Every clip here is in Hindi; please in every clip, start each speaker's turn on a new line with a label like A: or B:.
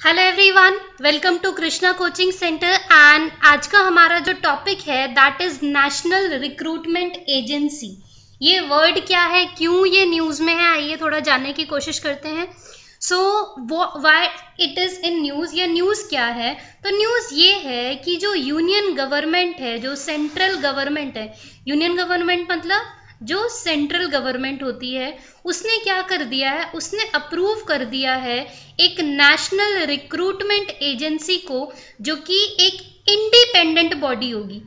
A: Hello everyone, welcome to Krishna coaching centre. And आज का हमारा जो टॉपिक है that is national recruitment agency. ये वर्ड क्या है, क्यों ये न्यूज में है, आइए थोड़ा जानने की कोशिश करते हैं। So why it is in news, या न्यूज क्या है? तो न्यूज ये है कि जो यूनियन गवर्नमेंट है, जो सेंट्रल गवर्नमेंट है, यूनियन गवर्नमेंट मतलब जो सेंट्रल गवर्नमेंट होती है, उसने क्या कर दिया है, उसने अप्रूव कर दिया है एक नेशनल रिक्रूटमेंट एजेंसी को, जो कि एक इंडिपेंडेंट बॉडी होगी।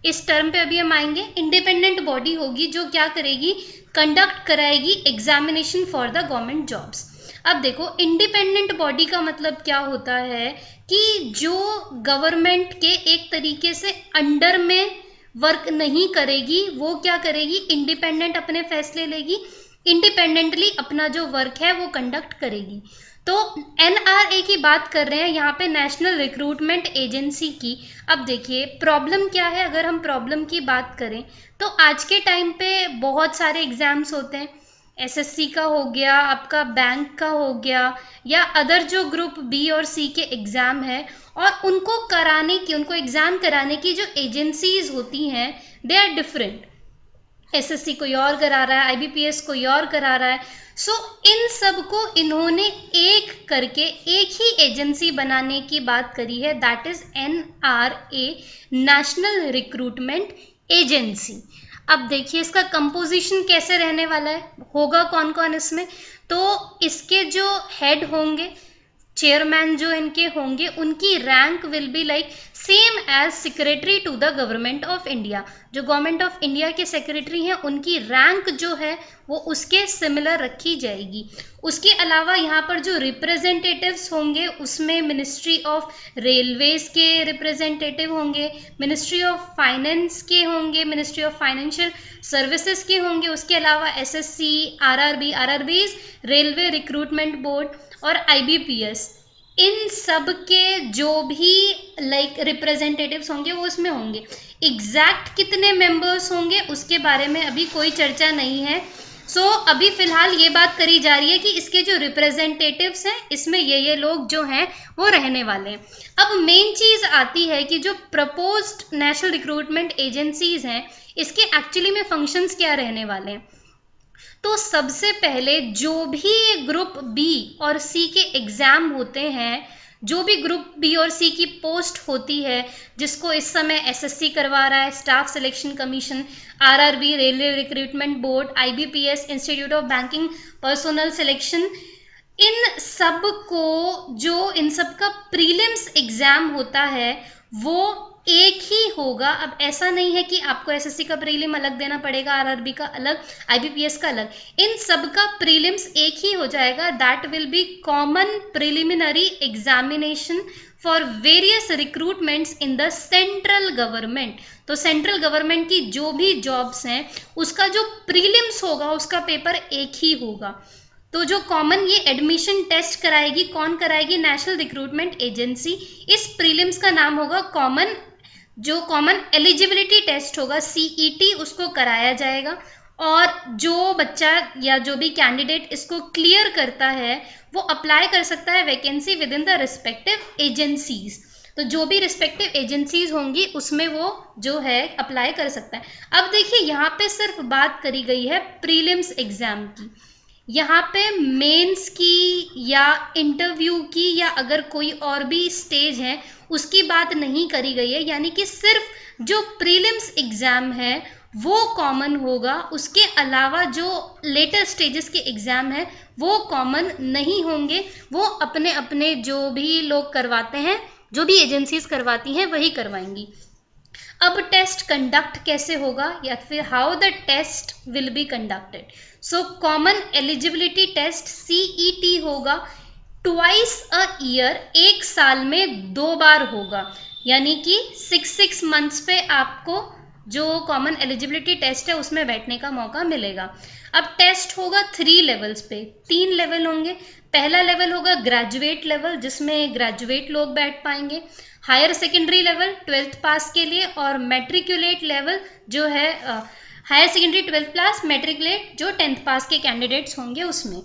A: इस टर्म पे अभी हम आएंगे। इंडिपेंडेंट बॉडी होगी जो क्या करेगी, कंडक्ट कराएगी examination for the government jobs. अब देखो, इंडिपेंडेंट बॉडी का मतलब क्या होता है कि जो गवर्नमेंट के एक तरीके से अंडर में वर्क नहीं करेगी, वो क्या करेगी, इंडिपेंडेंट अपने फैसले लेगी, इंडिपेंडेंटली अपना जो वर्क है वो कंडक्ट करेगी। तो एनआरए की बात कर रहे हैं यहाँ पे, नेशनल रिक्रूटमेंट एजेंसी की। अब देखिए प्रॉब्लम क्या है, अगर हम प्रॉब्लम की बात करें तो आज के टाइम पे बहुत सारे एग्जाम्स होते हैं। एसएससी का हो गया, आपका बैंक का हो गया, या अदर जो ग्रुप बी और सी के एग्जाम है, और उनको एग्जाम कराने की जो एजेंसीज होती हैं दे आर डिफरेंट। एसएससी कोई और करा रहा है, आईबीपीएस कोई और करा रहा है। सो इन सब को इन्होंने एक करके एक ही एजेंसी बनाने की बात करी है, that is NRA, national recruitment agency. अब देखिए इसका कंपोजिशन कैसे रहने वाला है, होगा कौन कौन इसमें। तो इसके जो हेड होंगे, चेयरमैन जो इनके होंगे, उनकी rank will be like same as secretary to the government of India. जो गवर्नमेंट ऑफ इंडिया के सेक्रेटरी हैं उनकी रैंक जो है वो उसके सिमिलर रखी जाएगी। उसके अलावा यहाँ पर जो रिप्रेजेंटेटिव्स होंगे उसमें मिनिस्ट्री ऑफ रेलवेज के रिप्रेजेंटेटिव होंगे, मिनिस्ट्री ऑफ फाइनेंस के होंगे, मिनिस्ट्री ऑफ फाइनेंशियल सर्विसेज के होंगे, उसके अलावा SSC, RRB railway recruitment board और आईबीपीएस, इन सब के जो भी रिप्रेजेंटेटिव्स होंगे वो उसमें होंगे। एग्जैक्ट कितने मेंबर्स होंगे उसके बारे में अभी कोई चर्चा नहीं है। सो अभी फिलहाल ये बात करी जा रही है कि इसके जो रिप्रेजेंटेटिव्स हैं इसमें ये लोग जो हैं वो रहने वाले हैं। अब मेन चीज आती है कि जो प्रपोज्ड नेशनल रिक्रूटमेंट एजेंसीज हैं इसके एक्चुअली में फंक्शंस क्या रहने वाले हैं। तो सबसे पहले जो भी ग्रुप बी और सी के एग्जाम होते हैं, जो भी ग्रुप बी और सी की पोस्ट होती है, जिसको इस समय एसएससी करवा रहा है, staff selection commission, RRB railway recruitment board, IBPS institute of banking personnel selection, इन सब का प्रीलिम्स एग्जाम होता है वो एक ही होगा। अब ऐसा नहीं है कि आपको एसएससी का प्रीलिम अलग देना पड़ेगा, आरआरबी का अलग, आईबीपीएस का अलग, इन सब का प्रीलिम्स एक ही हो जाएगा। That will be common preliminary examination for various recruitments in the central government. तो सेंट्रल गवर्नमेंट की जो भी जॉब्स हैं उसका जो प्रीलिम्स होगा उसका पेपर एक ही होगा। तो जो कॉमन ये एडमिशन टेस्ट कराएगी, कौन कराएगी, नेशनल रिक्रूटमेंट एजेंसी। इस प्रीलिम्स का नाम होगा कॉमन एलिजिबिलिटी टेस्ट होगा, सीईटी, उसको कराया जाएगा। और जो बच्चा या जो भी कैंडिडेट इसको क्लियर करता है वो अप्लाई कर सकता है vacancy with in the respective agencies. तो जो भी रिस्पेक्टिव एजेंसीज होंगी उसमें वो जो है अप्लाई कर सकता है। अब देखिए यहाँ पे सिर्फ बात करी गई है प्रीलिम्स एग्जाम की, यहाँ पे मेंस की या इंटरव्यू की या अगर कोई और भी स्टेज है उसकी बात नहीं करी गई है। यानी कि सिर्फ जो प्रीलिम्स एग्जाम है वो कॉमन होगा, उसके अलावा जो लेटर स्टेजेस के एग्जाम है वो कॉमन नहीं होंगे। वो अपने अपने जो भी लोग करवाते हैं, जो भी एजेंसीज करवाती हैं वही करवाएंगी। अब टेस्ट कंडक्ट कैसे होगा, या फिर how the test will be conducted. So common eligibility test CET होगा ट्वाइस अ ईयर, एक साल में 2 बार होगा। यानी कि 6 मंथ्स पे आपको जो कॉमन एलिजिबिलिटी टेस्ट है उसमें बैठने का मौका मिलेगा। अब टेस्ट होगा 3 लेवल्स पे, 3 लेवल होंगे। पहला लेवल होगा ग्रेजुएट लेवल, जिसमें ग्रेजुएट लोग बैठ पाएंगे। हायर सेकेंडरी लेवल 12th पास के लिए, और मैट्रिकुलेट लेवल जो है हायर सेकेंडरी 12th पास, मैट्रिकुलेट जो 10th पास के कैंडिडेट्स होंगे उसमें।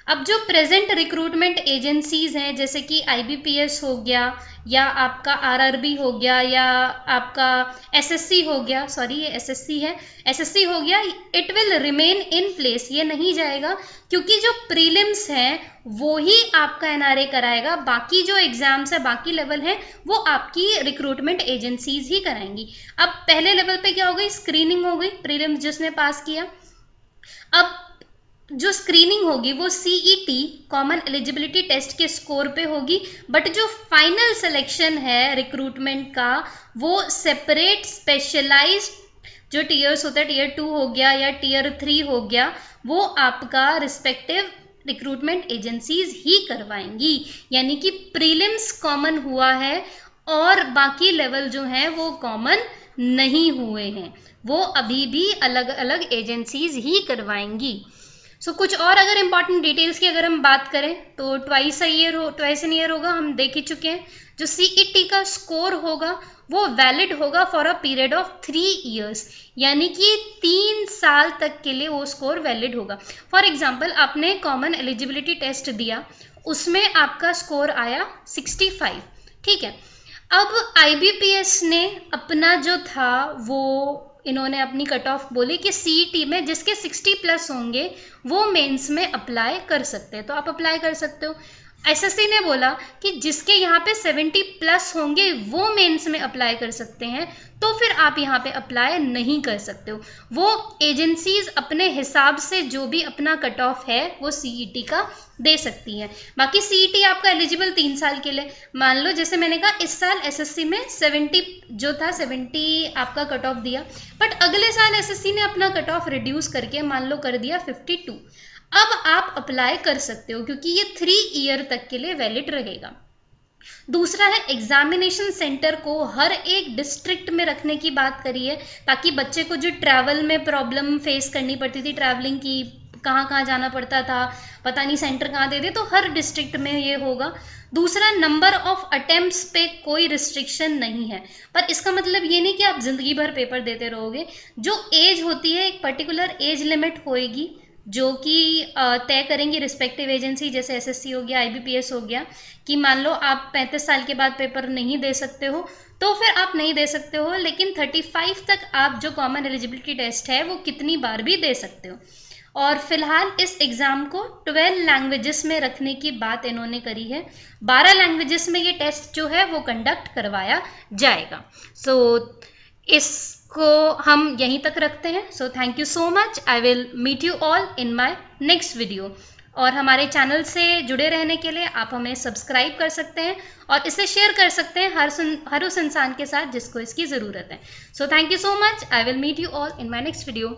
A: अब जो प्रेजेंट रिक्रूटमेंट एजेंसीज हैं जैसे कि IBPS हो गया या आपका RRB हो गया या आपका SSC हो गया, सॉरी ये SSC है, SSC हो गया, it will remain in place, ये नहीं जाएगा क्योंकि जो प्रीलिम्स हैं वो ही आपका NRA कराएगा, बाकी जो एग्जाम्स है बाकी लेवल है वो आपकी रिक्रूटमेंट एजेंसीज ही कराएंगी। अब पहले लेवल पे क्या हो गई, स्क्रीनिंग हो गई, प्रीलिम्स जिसने पास किया। अब जो स्क्रीनिंग होगी वो CET कॉमन एलिजिबिलिटी टेस्ट के स्कोर पे होगी, बट जो फाइनल सिलेक्शन है रिक्रूटमेंट का वो सेपरेट स्पेशलाइज्ड जो टीयर्स होता है, टीयर 2 हो गया या टीयर 3 हो गया, वो आपका रिस्पेक्टिव रिक्रूटमेंट एजेंसीज ही करवाएंगी। यानी कि प्रीलिम्स कॉमन हुआ है और बाकी लेवल जो है वो कॉमन नहीं हुए हैं, वो अभी भी अलग अलग एजेंसीज ही करवाएंगी। सो कुछ और अगर इम्पॉर्टेंट डिटेल्स की अगर हम बात करें तो ट्वाइस इन ईयर होगा, हम देख ही चुके हैं। जो CET का स्कोर होगा वो वैलिड होगा for a period of 3 years, यानी कि 3 साल तक के लिए वो स्कोर वैलिड होगा। फॉर एग्जाम्पल आपने कॉमन एलिजिबिलिटी टेस्ट दिया, उसमें आपका स्कोर आया 65, ठीक है। अब IBPS ने अपना जो था वो इन्होंने अपनी कट ऑफ बोली कि CET में जिसके 60+ होंगे वो मेंस में अप्लाई कर सकते हैं, तो आप अप्लाई कर सकते हो। SSC ने बोला कि जिसके यहाँ पे 70+ होंगे वो मेंस में अप्लाई कर सकते हैं, तो फिर आप यहाँ पे अप्लाई नहीं कर सकते हो। वो एजेंसीज अपने हिसाब से जो भी अपना कट ऑफ है वो CET का दे सकती है। बाकी CET आपका एलिजिबल 3 साल के लिए, मान लो जैसे मैंने कहा इस साल SSC में 70 जो था 70 आपका कट ऑफ दिया, बट अगले साल SSC ने अपना कट ऑफ रिड्यूस करके मान लो कर दिया 52। अब आप अप्लाई कर सकते हो क्योंकि ये 3 ईयर तक के लिए वैलिड रहेगा। दूसरा है एग्जामिनेशन सेंटर को हर एक डिस्ट्रिक्ट में रखने की बात करी है, ताकि बच्चे को जो ट्रैवल में प्रॉब्लम फेस करनी पड़ती थी, ट्रैवलिंग की कहाँ कहाँ जाना पड़ता था, पता नहीं सेंटर कहाँ दे दे, तो हर डिस्ट्रिक्ट में ये होगा। दूसरा, नंबर ऑफ अटेम्प्ट्स पे कोई रिस्ट्रिक्शन नहीं है, पर इसका मतलब ये नहीं कि आप जिंदगी भर पेपर देते रहोगे। जो एज होती है एक पर्टिकुलर एज लिमिट होएगी जो कि तय करेंगी रिस्पेक्टिव एजेंसी, जैसे SSC हो गया, IBPS हो गया, कि मान लो आप 35 साल के बाद पेपर नहीं दे सकते हो तो फिर आप नहीं दे सकते हो, लेकिन 35 तक आप जो कॉमन एलिजिबिलिटी टेस्ट है वो कितनी बार भी दे सकते हो। और फिलहाल इस एग्जाम को 12 लैंग्वेजेस में रखने की बात इन्होंने करी है, 12 लैंग्वेजेस में ये टेस्ट जो है वो कंडक्ट करवाया जाएगा। सो इसको हम यहीं तक रखते हैं। So thank you so much, I will meet you all in my next video. और हमारे चैनल से जुड़े रहने के लिए आप हमें सब्सक्राइब कर सकते हैं और इसे शेयर कर सकते हैं हर उस इंसान के साथ जिसको इसकी ज़रूरत है। So thank you so much, I will meet you all in my next video.